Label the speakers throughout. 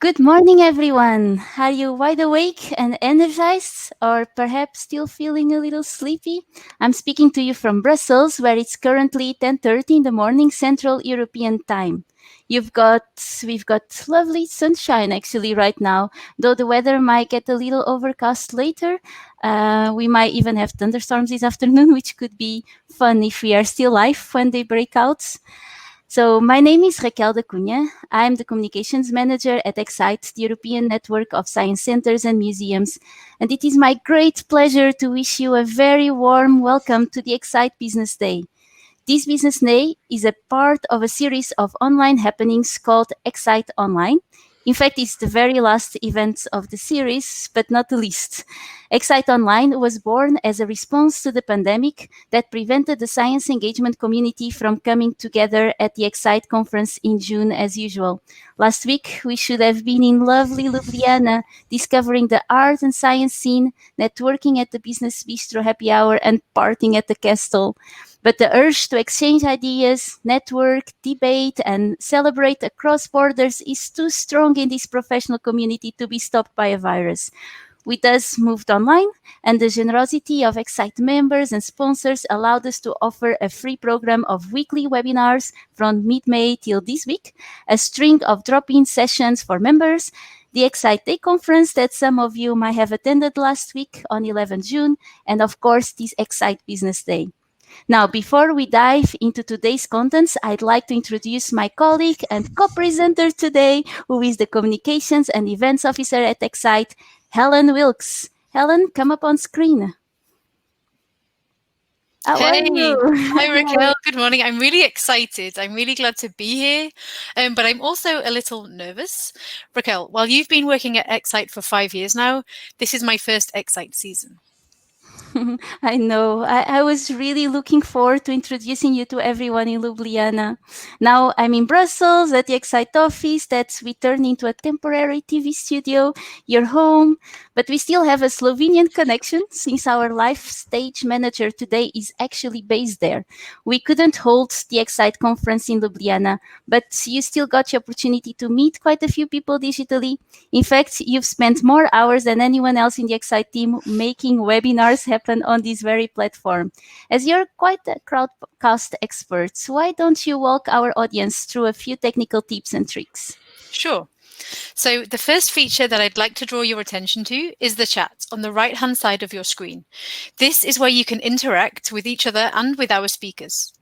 Speaker 1: Good morning, everyone. Are you wide awake and energized, or perhaps still feeling a little sleepy? I'm speaking to you from Brussels, where it's currently 10:30 in the morning Central European Time. We've got lovely sunshine actually right now, though the weather might get a little overcast later. We might even have thunderstorms this afternoon, which could be fun if we are still live when they break out. So my name is Raquel de Cunha. I'm the communications manager at Ecsite, the European network of science centers and museums. And it is my great pleasure to wish you a very warm welcome to the Ecsite Business Day. This Business Day is a part of a series of online happenings called Ecsite Online. In fact, it's the very last event of the series, but not the least. Ecsite Online was born as a response to the pandemic that prevented the science engagement community from coming together at the Ecsite Conference in June as usual. Last week, we should have been in lovely Ljubljana, discovering the art and science scene, networking at the Business Bistro happy hour, and partying at the castle. But the urge to exchange ideas, network, debate, and celebrate across borders is too strong in this professional community to be stopped by a virus. We thus moved online, and the generosity of Ecsite members and sponsors allowed us to offer a free program of weekly webinars from mid-May till this week, a string of drop-in sessions for members, the Ecsite Day conference that some of you might have attended last week on 11 June, and of course this Ecsite Business Day. Now, before we dive into today's contents, I'd like to introduce my colleague and co-presenter today, who is the Communications and Events Officer at Ecsite, Helen Wilks. Helen, come up on screen. How are you?
Speaker 2: Hi Raquel, good morning. I'm really excited. I'm really glad to be here, but I'm also a little nervous. Raquel, while you've been working at Ecsite for 5 years now, this is my first Ecsite season.
Speaker 1: I know. I was really looking forward to introducing you to everyone in Ljubljana. Now I'm in Brussels at the Ecsite office that we turned into a temporary TV studio, your home, but we still have a Slovenian connection since our live stage manager today is actually based there. We couldn't hold the Ecsite conference in Ljubljana, but you still got the opportunity to meet quite a few people digitally. In fact, you've spent more hours than anyone else in the Ecsite team making webinars happen on this very platform. As you're quite a crowdcast expert, why don't you walk our audience through a few technical tips and tricks?
Speaker 2: Sure. So the first feature that I'd like to draw your attention to is the chat on the right-hand side of your screen. This is where you can interact with each other and with our speakers.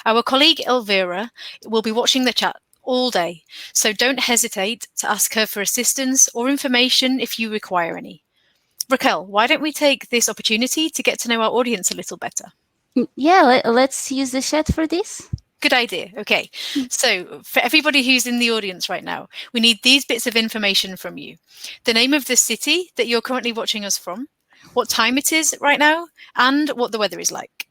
Speaker 2: Our colleague Elvira will be watching the chat all day, so don't hesitate to ask her for assistance or information if you require any. Raquel, why don't we take this opportunity to get to know our audience a little better?
Speaker 1: Yeah, let's use the chat for this.
Speaker 2: Good idea. Okay. So for everybody who's in the audience right now, we need these bits of information from you. The name of the city that you're currently watching us from, what time it is right now, and what the weather is like.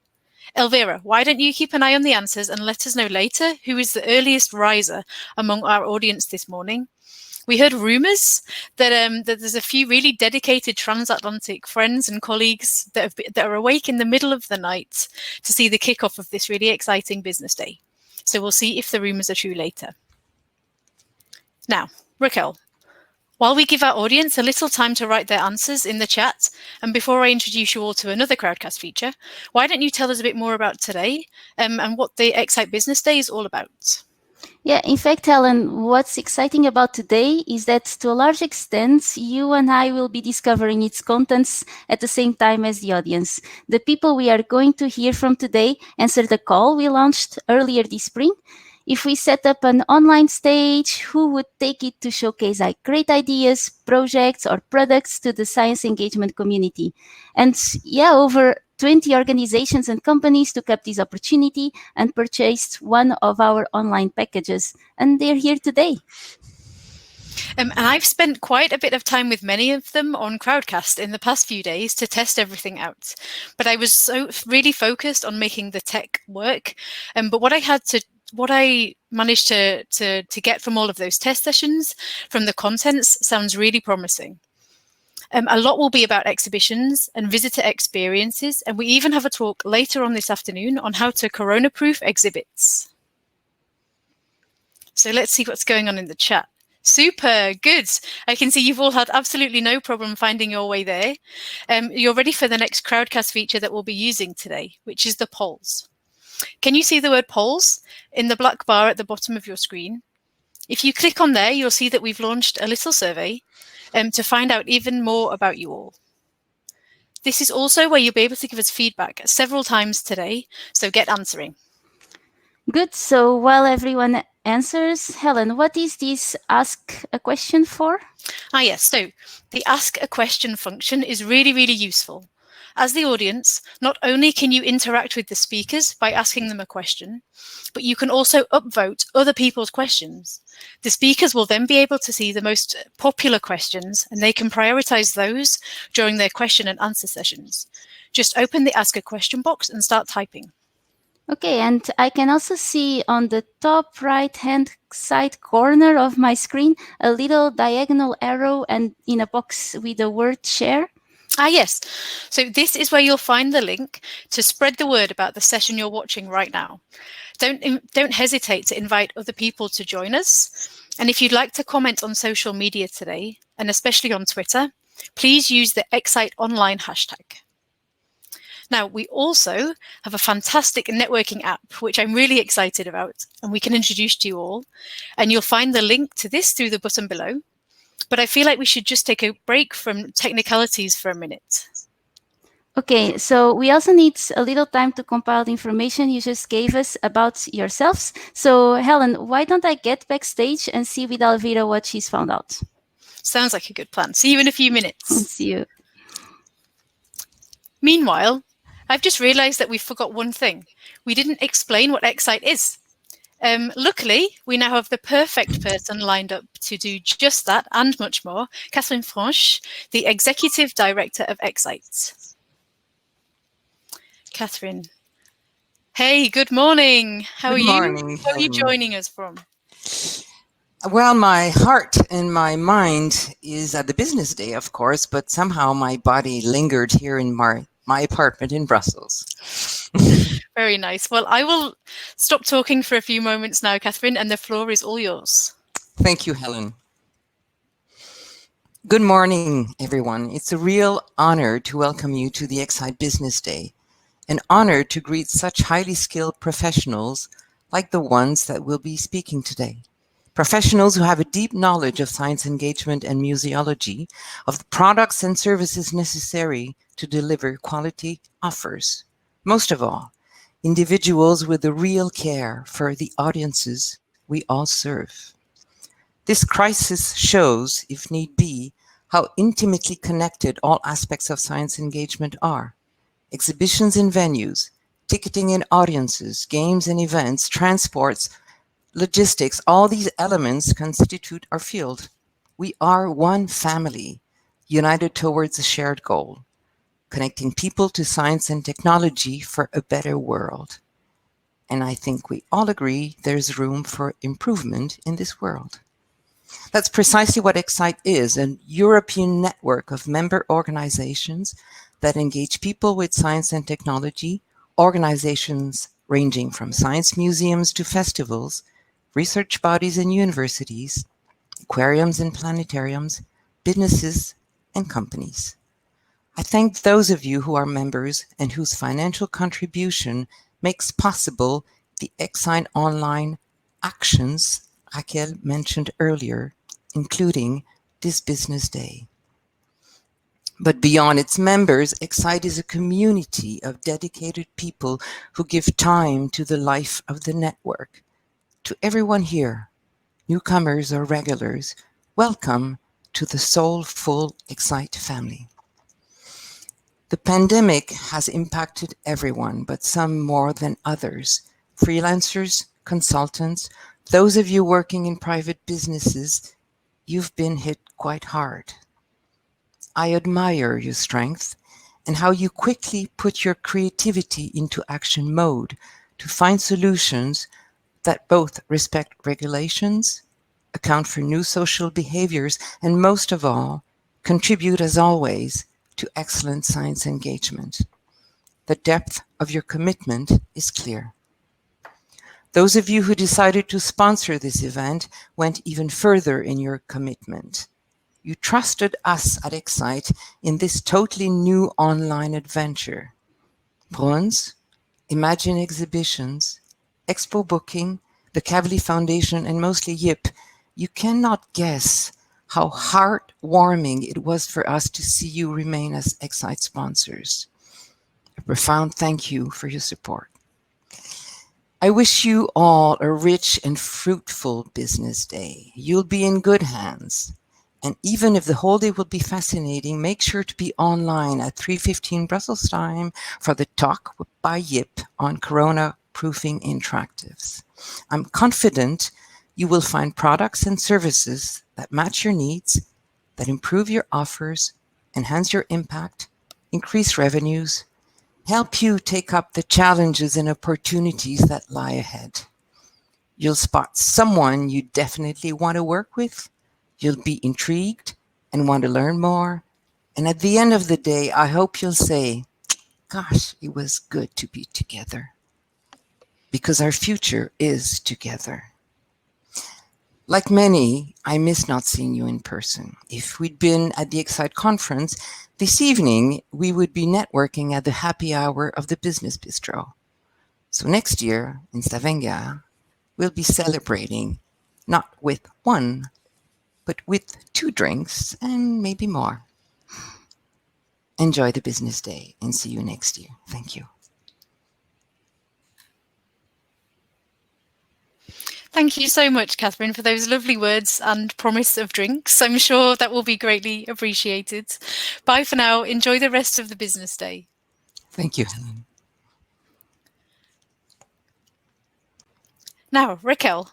Speaker 2: Elvira, why don't you keep an eye on the answers and let us know later who is the earliest riser among our audience this morning? We heard rumours that there's a few really dedicated transatlantic friends and colleagues that are awake in the middle of the night to see the kickoff of this really exciting business day. So we'll see if the rumours are true later. Now, Raquel, while we give our audience a little time to write their answers in the chat, and before I introduce you all to another Crowdcast feature, why don't you tell us a bit more about today and what the Ecsite Business Day is all about?
Speaker 1: Yeah, in fact, Helen, what's exciting about today is that to a large extent, you and I will be discovering its contents at the same time as the audience. The people we are going to hear from today answer the call we launched earlier this spring. If we set up an online stage, who would take it to showcase great ideas, projects, or products to the science engagement community? And yeah, over 20 organizations and companies took up this opportunity and purchased one of our online packages, and they're here today.
Speaker 2: And I've spent quite a bit of time with many of them on Crowdcast in the past few days to test everything out. But I was so really focused on making the tech work. But what I managed to get from all of those test sessions, from the contents, sounds really promising. A lot will be about exhibitions and visitor experiences, and we even have a talk later on this afternoon on how to corona-proof exhibits. So let's see what's going on in the chat. Super, good. I can see you've all had absolutely no problem finding your way there. You're ready for the next Crowdcast feature that we'll be using today, which is the polls. Can you see the word polls in the black bar at the bottom of your screen? If you click on there, you'll see that we've launched a little survey to find out even more about you all. This is also where you'll be able to give us feedback several times today, so get answering.
Speaker 1: Good. So while everyone answers, Helen, what is this ask a question for?
Speaker 2: Yes, so the ask a question function is really, really useful. As the audience, not only can you interact with the speakers by asking them a question, but you can also upvote other people's questions. The speakers will then be able to see the most popular questions and they can prioritize those during their question and answer sessions. Just open the ask a question box and start typing.
Speaker 1: Okay, and I can also see on the top right-hand side corner of my screen a little diagonal arrow and in a box with the word share.
Speaker 2: Yes. So this is where you'll find the link to spread the word about the session you're watching right now. Don't hesitate to invite other people to join us. And if you'd like to comment on social media today, and especially on Twitter, please use the Ecsite Online hashtag. Now, we also have a fantastic networking app, which I'm really excited about, and we can introduce to you all. And you'll find the link to this through the button below. But I feel like we should just take a break from technicalities for a minute.
Speaker 1: Okay, so we also need a little time to compile the information you just gave us about yourselves. So Helen, why don't I get backstage and see with Alvira what she's found out?
Speaker 2: Sounds like a good plan. See you in a few minutes.
Speaker 1: See you.
Speaker 2: Meanwhile, I've just realised that we forgot one thing. We didn't explain what Ecsite is. Luckily, we now have the perfect person lined up to do just that and much more, Catherine Franche, the Executive Director of Ecsite. Catherine. Hey, good morning. How are you?
Speaker 3: Good morning,
Speaker 2: Where are you
Speaker 3: Helen.
Speaker 2: joining us from?
Speaker 3: Well, my heart and my mind is at the business day, of course, but somehow my body lingered here in my apartment in Brussels.
Speaker 2: Very nice. Well, I will stop talking for a few moments now, Catherine, and the floor is all yours.
Speaker 3: Thank you, Helen. Good morning, everyone. It's a real honor to welcome you to the Ecsite Business Day, an honor to greet such highly skilled professionals like the ones that will be speaking today. Professionals who have a deep knowledge of science engagement and museology, of the products and services necessary to deliver quality offers. Most of all, individuals with a real care for the audiences we all serve. This crisis shows, if need be, how intimately connected all aspects of science engagement are. Exhibitions and venues, ticketing and audiences, games and events, transports, logistics, all these elements constitute our field. We are one family, united towards a shared goal, connecting people to science and technology for a better world. And I think we all agree there's room for improvement in this world. That's precisely what Ecsite is, a European network of member organizations that engage people with science and technology, organizations ranging from science museums to festivals, research bodies and universities, aquariums and planetariums, businesses and companies. I thank those of you who are members and whose financial contribution makes possible the Ecsite online actions Raquel mentioned earlier, including this business day. But beyond its members, Ecsite is a community of dedicated people who give time to the life of the network. To everyone here, newcomers or regulars, welcome to the soulful Ecsite family. The pandemic has impacted everyone, but some more than others. Freelancers, consultants, those of you working in private businesses, you've been hit quite hard. I admire your strength and how you quickly put your creativity into action mode to find solutions that both respect regulations, account for new social behaviors, and most of all, contribute as always to excellent science engagement. The depth of your commitment is clear. Those of you who decided to sponsor this event went even further in your commitment. You trusted us at Ecsite in this totally new online adventure. Bruns, Imagine Exhibitions, Expo Booking, the Kavli Foundation, and mostly YIP, you cannot guess how heartwarming it was for us to see you remain as Ecsite sponsors. A profound thank you for your support. I wish you all a rich and fruitful business day. You'll be in good hands. And even if the whole day will be fascinating, make sure to be online at 3:15 Brussels time for the talk by Yip on Corona Proofing Interactives. I'm confident you will find products and services that match your needs, that improve your offers, enhance your impact, increase revenues, help you take up the challenges and opportunities that lie ahead. You'll spot someone you definitely want to work with. You'll be intrigued and want to learn more. And at the end of the day, I hope you'll say, gosh, it was good to be together. Because our future is together. Like many, I miss not seeing you in person. If we'd been at the Ecsite Conference, this evening we would be networking at the happy hour of the Business Bistro. So next year in Stavanger, we'll be celebrating not with one, but with 2 drinks and maybe more. Enjoy the business day and see you next year. Thank you.
Speaker 2: Thank you so much, Catherine, for those lovely words and promise of drinks. I'm sure that will be greatly appreciated. Bye for now. Enjoy the rest of the business day.
Speaker 3: Thank you, Helen.
Speaker 2: Now, Raquel.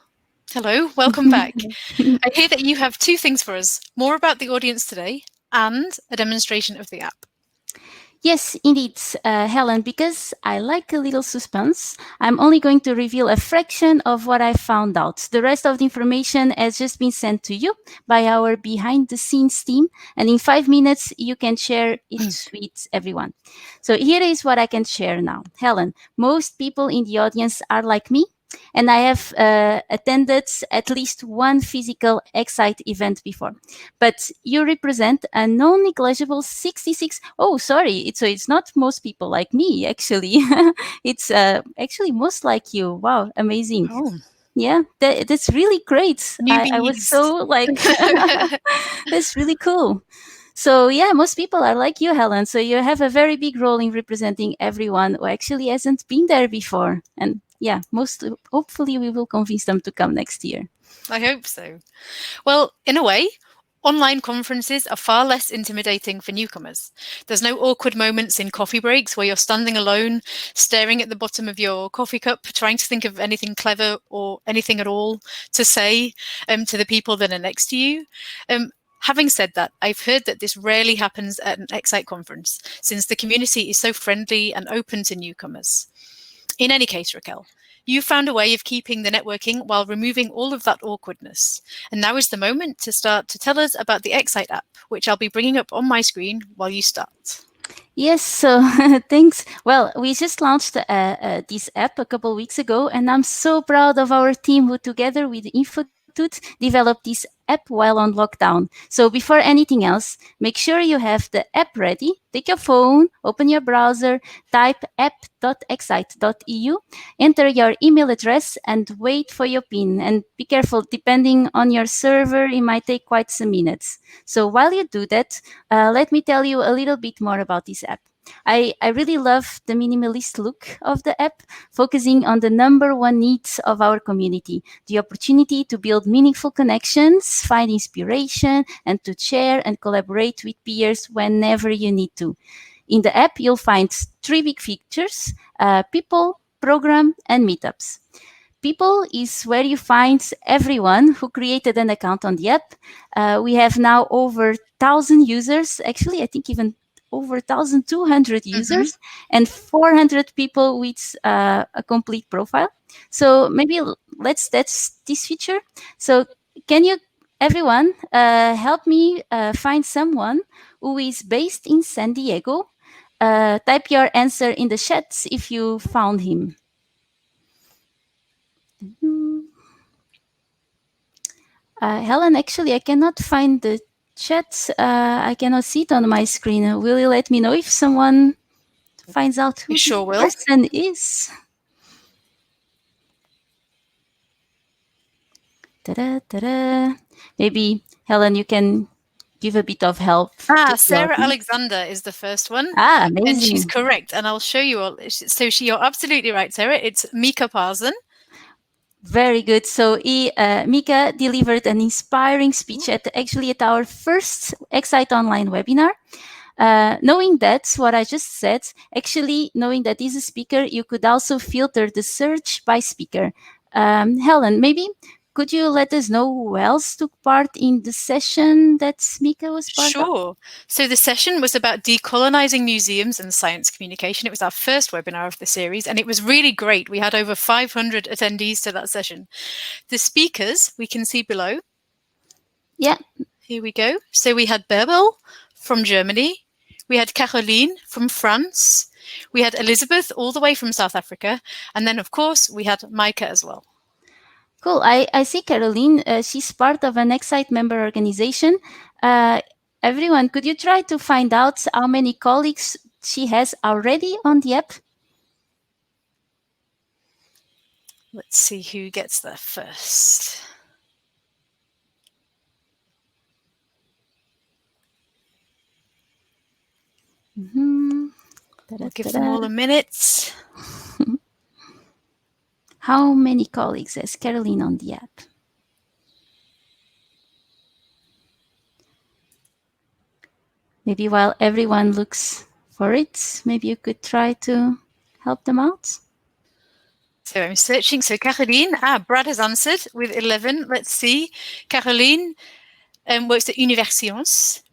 Speaker 2: Hello, welcome back. I hear that you have 2 things for us, more about the audience today and a demonstration of the app.
Speaker 1: Yes, indeed, Helen, because I like a little suspense, I'm only going to reveal a fraction of what I found out. The rest of the information has just been sent to you by our behind the scenes team, and in 5 minutes, you can share it with everyone. So here is what I can share now. Helen, most people in the audience are like me, and I have attended at least one physical Ecsite event before. But you represent a non-negligible 66. Oh, sorry. It's not most people like me, actually. It's actually most like you. Wow, amazing.
Speaker 2: Oh,
Speaker 1: Yeah, that's really great. I was
Speaker 2: newbies.
Speaker 1: so like, that's really cool. So yeah, most people are like you, Helen. So you have a very big role in representing everyone who actually hasn't been there before. And yeah, hopefully we will convince them to come next year.
Speaker 2: I hope so. Well, in a way, online conferences are far less intimidating for newcomers. There's no awkward moments in coffee breaks where you're standing alone, staring at the bottom of your coffee cup, trying to think of anything clever or anything at all to say to the people that are next to you. Having said that, I've heard that this rarely happens at an Ecsite conference, since the community is so friendly and open to newcomers. In any case, Raquel, you found a way of keeping the networking while removing all of that awkwardness. And now is the moment to start to tell us about the Ecsite app, which I'll be bringing up on my screen while you start.
Speaker 1: Yes, so thanks. Well, we just launched this app a couple weeks ago, and I'm so proud of our team who, together with InfoTut, developed this app while on lockdown. So before anything else, make sure you have the app ready. Take your phone, open your browser, type app.ecsite.eu, enter your email address, and wait for your PIN. And be careful, depending on your server, it might take quite some minutes. So while you do that, let me tell you a little bit more about this app. I really love the minimalist look of the app, focusing on the number one needs of our community, the opportunity to build meaningful connections, find inspiration, and to share and collaborate with peers whenever you need to. In the app, you'll find 3 big features: people, program, and meetups. People is where you find everyone who created an account on the app. We have now over 1,000 users. Actually, I think even over 1,200 users and 400 people with a complete profile. So maybe let's test this feature. So can you, everyone, help me find someone who is based in San Diego? Type your answer in the chat if you found him. Helen, actually, I cannot find the chat. I cannot see it on my screen. Will you let me know if someone finds out who
Speaker 2: You
Speaker 1: this
Speaker 2: sure will.
Speaker 1: person is? Ta-da, ta-da. Maybe, Helen, you can give a bit of help.
Speaker 2: Sarah Alexander is the first one.
Speaker 1: Amazing.
Speaker 2: And she's correct. And I'll show you all. So you're absolutely right, Sarah. It's Mika Parson.
Speaker 1: Very good. So Mika delivered an inspiring speech at our first Ecsite online webinar. Knowing that, what I just said, actually knowing that he's a speaker, you could also filter the search by speaker. Helen, maybe could you let us know who else took part in the session that Mika was part of?
Speaker 2: Sure. So the session was about decolonizing museums and science communication. It was our first webinar of the series, and it was really great. We had over 500 attendees to that session. The speakers we can see below.
Speaker 1: Yeah.
Speaker 2: Here we go. So we had Bebel from Germany. We had Caroline from France. We had Elizabeth all the way from South Africa. And then, of course, we had Micah as well.
Speaker 1: Cool. I see Caroline. She's part of an Ecsite member organization. Everyone, could you try to find out how many colleagues she has already on the app?
Speaker 2: Let's see who gets there first. We'll give them all a minute.
Speaker 1: How many colleagues has Caroline on the app? Maybe while everyone looks for it, maybe you could try to help them out.
Speaker 2: So I'm searching. So Caroline, Brad has answered with 11. Let's see. Caroline works at Universions.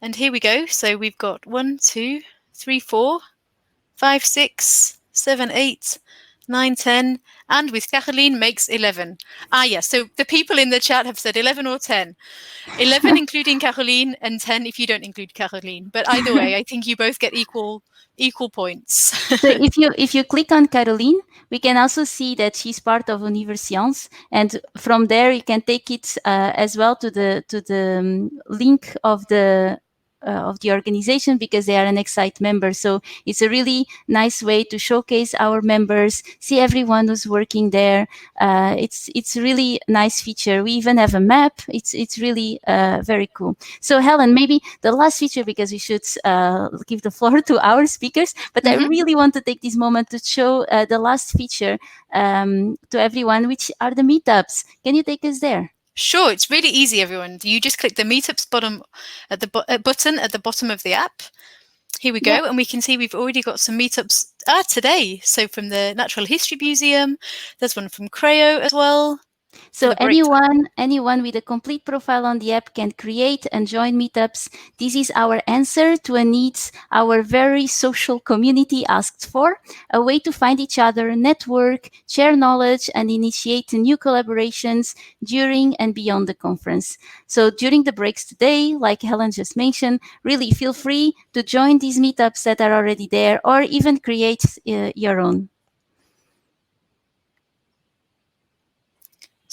Speaker 2: And here we go. So we've got 1, 2, 3, 4, 5, 6, 7, 8, 9, 10. And with Caroline makes 11. Yes. So the people in the chat have said 11 or 10. 11 including Caroline and 10 if you don't include Caroline. But either way, I think you both get equal points.
Speaker 1: So if you click on Caroline, we can also see that she's part of Universions, and from there you can take it as well to the link of the organization, because they are an Ecsite member. So it's a really nice way to showcase our members, see everyone who's working there. It's a really nice feature. We even have a map. It's really very cool. So Helen, maybe the last feature, because we should give the floor to our speakers, but I really want to take this moment to show the last feature to everyone, which are the meetups. Can you take us there?
Speaker 2: Sure, it's really easy, everyone. You just click the meetups button at the bottom of the app. Here we go, and we can see we've already got some meetups today. So from the Natural History Museum, there's one from Creo as well.
Speaker 1: So anyone with a complete profile on the app can create and join meetups. This is our answer to a need our very social community asked for, a way to find each other, network, share knowledge, and initiate new collaborations during and beyond the conference. So during the breaks today, like Helen just mentioned, really feel free to join these meetups that are already there, or even create your own.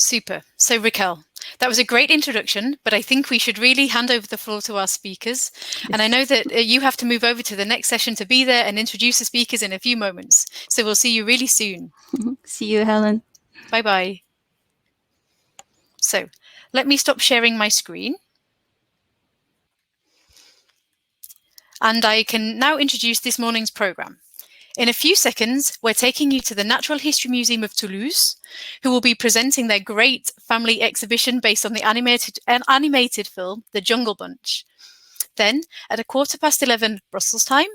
Speaker 2: Super. So Raquel, that was a great introduction, but I think we should really hand over the floor to our speakers. Yes. And I know that you have to move over to the next session to be there and introduce the speakers in a few moments. So we'll see you really soon.
Speaker 1: See you, Helen.
Speaker 2: Bye-bye. So let me stop sharing my screen. And I can now introduce this morning's program. In a few seconds, we're taking you to the Natural History Museum of Toulouse, who will be presenting their great family exhibition based on the animated film, The Jungle Bunch. Then, at 11:15 Brussels time,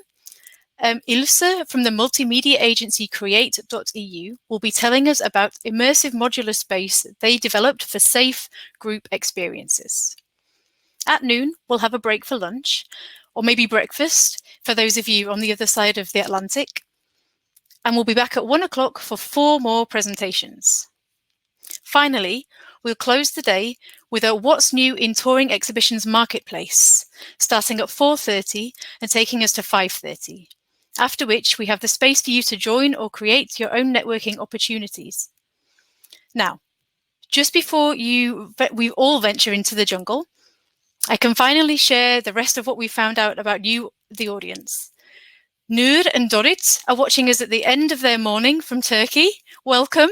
Speaker 2: Ilse from the multimedia agency create.eu will be telling us about immersive modular space they developed for safe group experiences. At noon, we'll have a break for lunch, or maybe breakfast for those of you on the other side of the Atlantic. And we'll be back at 1 o'clock for 4 more presentations. Finally, we'll close the day with a What's New in Touring Exhibitions Marketplace, starting at 4:30 and taking us to 5:30, after which we have the space for you to join or create your own networking opportunities. Now, just before we all venture into the jungle, I can finally share the rest of what we found out about you, the audience. Nur and Dorit are watching us at the end of their morning from Turkey. Welcome.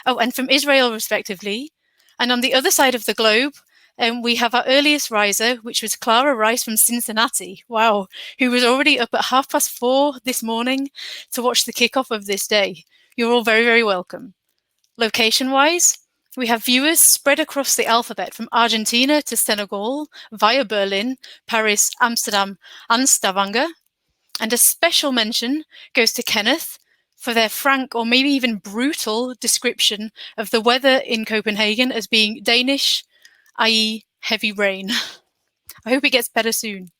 Speaker 2: Oh, and from Israel, respectively. And on the other side of the globe, we have our earliest riser, which was Clara Rice from Cincinnati. Wow, who was already up at 4:30 this morning to watch the kickoff of this day. You're all very, very welcome. Location-wise, we have viewers spread across the alphabet from Argentina to Senegal, via Berlin, Paris, Amsterdam, and Stavanger. And a special mention goes to Kenneth for their frank or maybe even brutal description of the weather in Copenhagen as being Danish, i.e. heavy rain. I hope it gets better soon.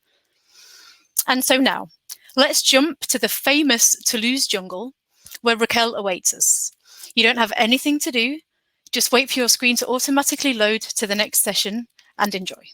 Speaker 2: And so now, let's jump to the famous Toulouse jungle where Raquel awaits us. You don't have anything to do, just wait for your screen to automatically load to the next session and enjoy.